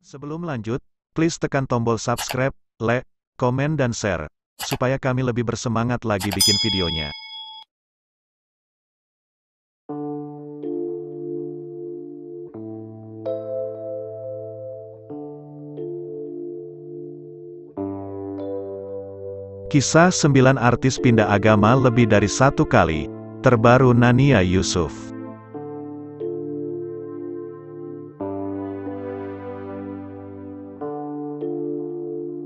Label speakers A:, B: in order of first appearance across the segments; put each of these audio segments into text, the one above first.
A: Sebelum lanjut, please tekan tombol subscribe, like, komen dan share, supaya kami lebih bersemangat lagi bikin videonya. Kisah 9 artis pindah agama lebih dari 1 kali, terbaru Nania Yusuf.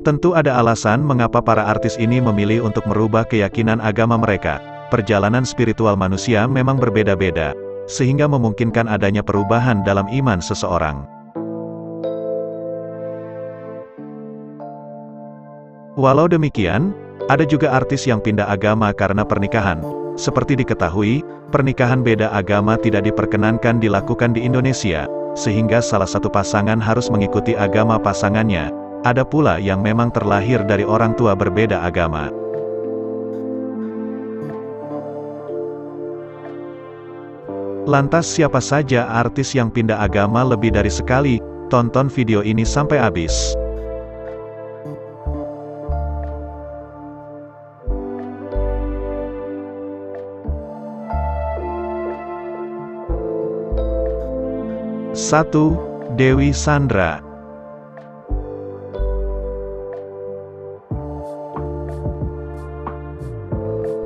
A: Tentu ada alasan mengapa para artis ini memilih untuk merubah keyakinan agama mereka. Perjalanan spiritual manusia memang berbeda-beda, sehingga memungkinkan adanya perubahan dalam iman seseorang. Walau demikian, ada juga artis yang pindah agama karena pernikahan. Seperti diketahui, pernikahan beda agama tidak diperkenankan dilakukan di Indonesia, sehingga salah satu pasangan harus mengikuti agama pasangannya. Ada pula yang memang terlahir dari orang tua berbeda agama. Lantas siapa saja artis yang pindah agama lebih dari sekali? Tonton video ini sampai habis. Satu, Dewi Sandra.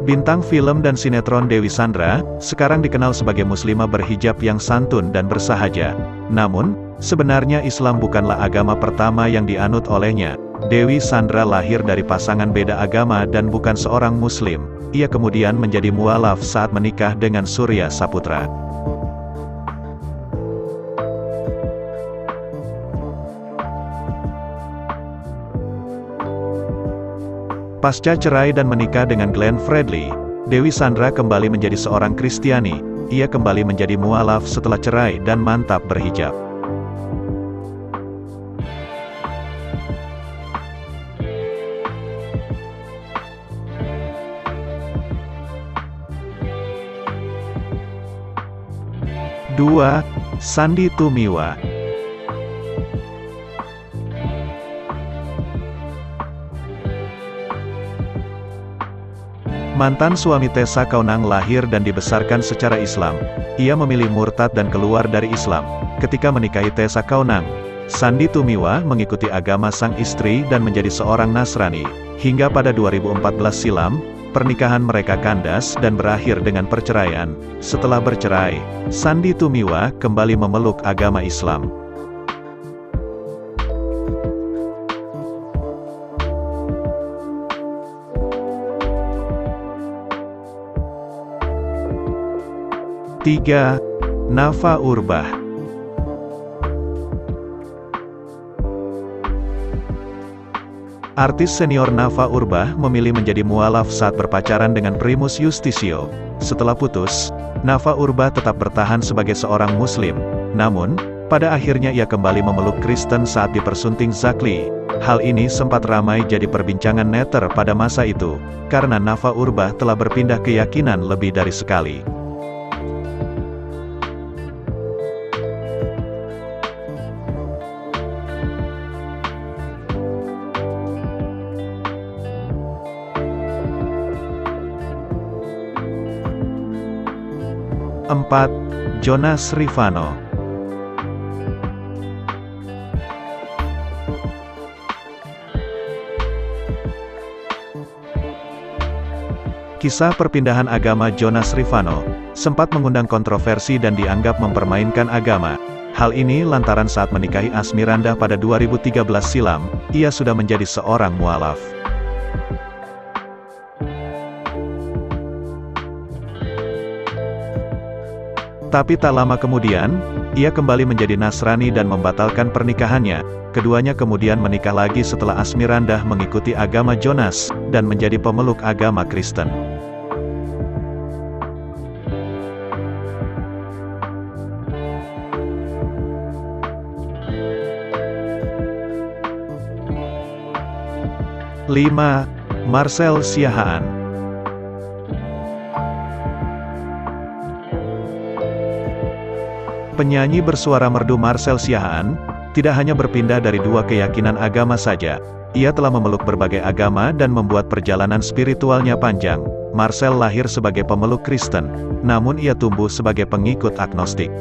A: Bintang film dan sinetron Dewi Sandra, sekarang dikenal sebagai muslimah berhijab yang santun dan bersahaja. Namun, sebenarnya Islam bukanlah agama pertama yang dianut olehnya. Dewi Sandra lahir dari pasangan beda agama dan bukan seorang muslim. Ia kemudian menjadi mualaf saat menikah dengan Surya Saputra. Pasca cerai dan menikah dengan Glenn Fredly, Dewi Sandra kembali menjadi seorang Kristiani. Ia kembali menjadi mualaf setelah cerai dan mantap berhijab. Dua, Sandy Tumiwa. Mantan suami Tessa Kaunang lahir dan dibesarkan secara Islam. Ia memilih murtad dan keluar dari Islam. Ketika menikahi Tessa Kaunang, Sandy Tumiwa mengikuti agama sang istri dan menjadi seorang Nasrani. Hingga pada 2014 silam, pernikahan mereka kandas dan berakhir dengan perceraian. Setelah bercerai, Sandy Tumiwa kembali memeluk agama Islam. Tiga, Nafa Urbach. Artis senior Nafa Urbach memilih menjadi mualaf saat berpacaran dengan Primus Yustisio. Setelah putus, Nafa Urbach tetap bertahan sebagai seorang muslim. Namun, pada akhirnya ia kembali memeluk Kristen saat dipersunting Zakli. Hal ini sempat ramai jadi perbincangan netter pada masa itu, karena Nafa Urbach telah berpindah keyakinan lebih dari sekali. Empat, Jonas Rifano. Kisah perpindahan agama Jonas Rifano sempat mengundang kontroversi dan dianggap mempermainkan agama. Hal ini lantaran saat menikahi Asmirandah pada 2013 silam, ia sudah menjadi seorang mualaf. Tapi tak lama kemudian, ia kembali menjadi Nasrani dan membatalkan pernikahannya. Keduanya kemudian menikah lagi setelah Asmirandah mengikuti agama Jonas, dan menjadi pemeluk agama Kristen. Lima, Marcel Siahaan. Penyanyi bersuara merdu Marcel Siahaan, Tidak hanya berpindah dari dua keyakinan agama saja, ia telah memeluk berbagai agama dan membuat perjalanan spiritualnya panjang. Marcel lahir sebagai pemeluk Kristen, namun ia tumbuh sebagai pengikut agnostik.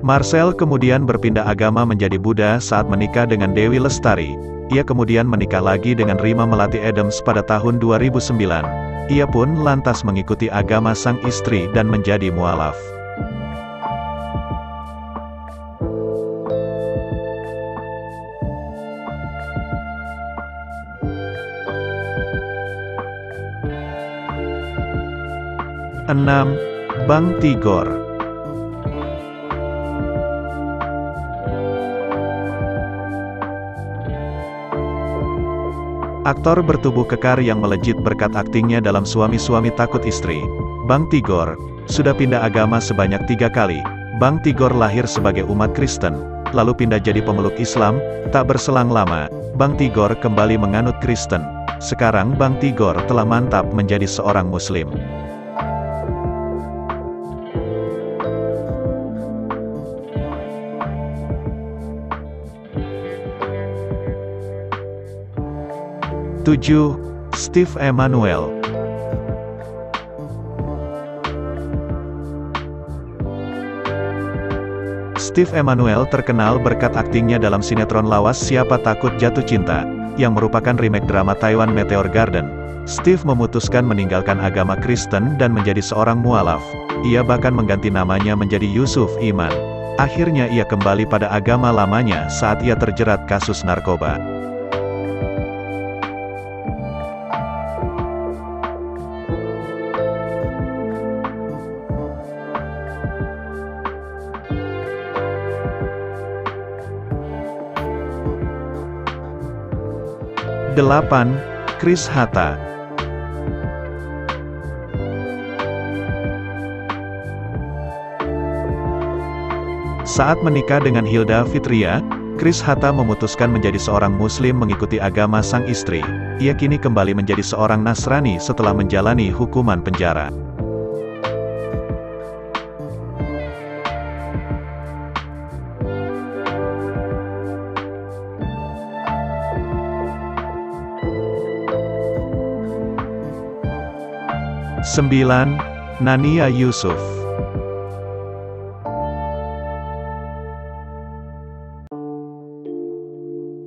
A: Marcel kemudian berpindah agama menjadi Buddha saat menikah dengan Dewi Lestari. Ia kemudian menikah lagi dengan Rima Melati Adams pada tahun 2009. Ia pun lantas mengikuti agama sang istri dan menjadi mualaf. Enam, Bang Tigor. Aktor bertubuh kekar yang melejit berkat aktingnya dalam Suami-Suami Takut Istri, Bang Tigor, sudah pindah agama sebanyak 3 kali. Bang Tigor lahir sebagai umat Kristen, lalu pindah jadi pemeluk Islam. Tak berselang lama, Bang Tigor kembali menganut Kristen. Sekarang Bang Tigor telah mantap menjadi seorang Muslim. Tujuh, Steve Emanuel. Steve Emanuel terkenal berkat aktingnya dalam sinetron lawas Siapa Takut Jatuh Cinta, yang merupakan remake drama Taiwan Meteor Garden. Steve memutuskan meninggalkan agama Kristen dan menjadi seorang mualaf. Ia bahkan mengganti namanya menjadi Yusuf Iman. Akhirnya ia kembali pada agama lamanya saat ia terjerat kasus narkoba. 8. Chris Hatta. Saat menikah dengan Hilda Fitria, Chris Hatta memutuskan menjadi seorang Muslim mengikuti agama sang istri. Ia kini kembali menjadi seorang Nasrani setelah menjalani hukuman penjara. Sembilan, Nania Yusuf.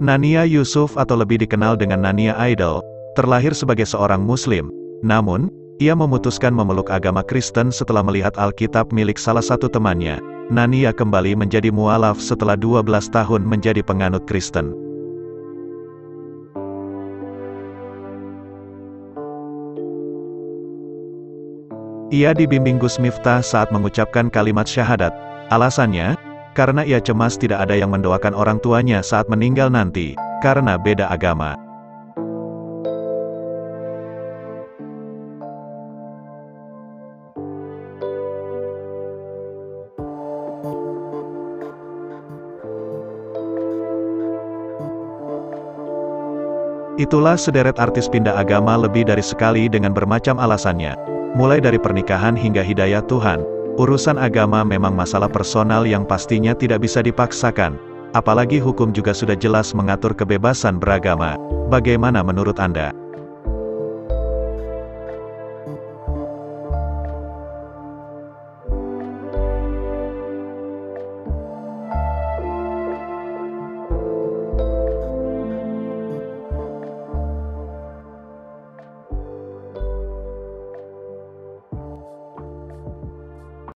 A: Nania Yusuf atau lebih dikenal dengan Nania Idol, terlahir sebagai seorang Muslim. Namun, ia memutuskan memeluk agama Kristen setelah melihat Alkitab milik salah satu temannya. Nania kembali menjadi mualaf setelah 12 tahun menjadi penganut Kristen. Ia dibimbing Gus Miftah saat mengucapkan kalimat syahadat. Alasannya, karena ia cemas tidak ada yang mendoakan orang tuanya saat meninggal nanti, karena beda agama. Itulah sederet artis pindah agama lebih dari sekali dengan bermacam alasannya. Mulai dari pernikahan hingga hidayah Tuhan, urusan agama memang masalah personal yang pastinya tidak bisa dipaksakan. Apalagi hukum juga sudah jelas mengatur kebebasan beragama. Bagaimana menurut Anda?